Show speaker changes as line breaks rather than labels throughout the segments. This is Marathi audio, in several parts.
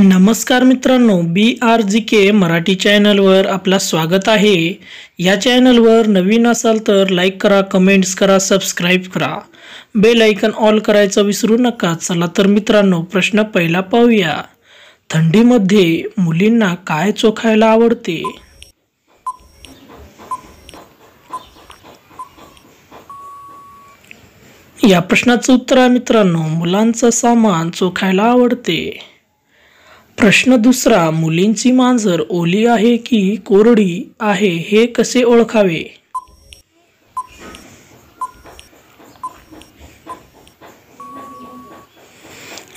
नमस्कार मित्रांनो, BRGK मराठी चॅनलवर आपला स्वागत आहे। या चॅनलवर नवीन असाल तर लाईक करा, कमेंट्स करा, सबस्क्राईब करा, बेल आयकॉन ऑल करायचं विसरू नका। चला तर मित्रांनो, प्रश्न पहिला पाहूया। थंडीमध्ये मुलींना काय चोखायला आवडते? या प्रश्नाचं उत्तर आहे मित्रांनो, मुलांचं सामान चोखायला आवडते। प्रश्न दुसरा, मुलींची मांजर ओली आहे की कोरडी आहे हे कसे ओळखावे?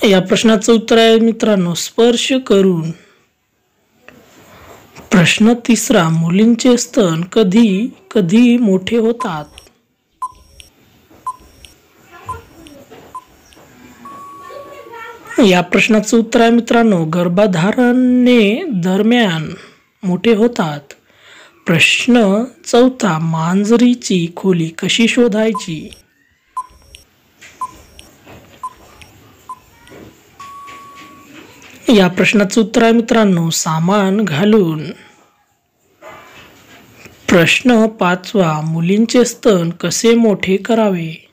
या प्रश्नाचं उत्तर आहे मित्रांनो, स्पर्श करून। प्रश्न तिसरा, मुलींचे स्तन कधी कधी मोठे होतात? या प्रश्नाचं उत्तर आहे मित्रांनो, गर्भधारणे दरम्यान मोठे होतात। प्रश्न चौथा, मांजरीची खोली कशी शोधायची? या प्रश्नाचं उत्तर आहे मित्रांनो, सामान घालून। प्रश्न पाचवा, मुलींचे स्तन कसे मोठे करावे?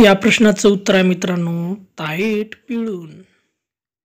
या प्रश्नाचं उत्तर आहे मित्रांनो, ताईट पिळून।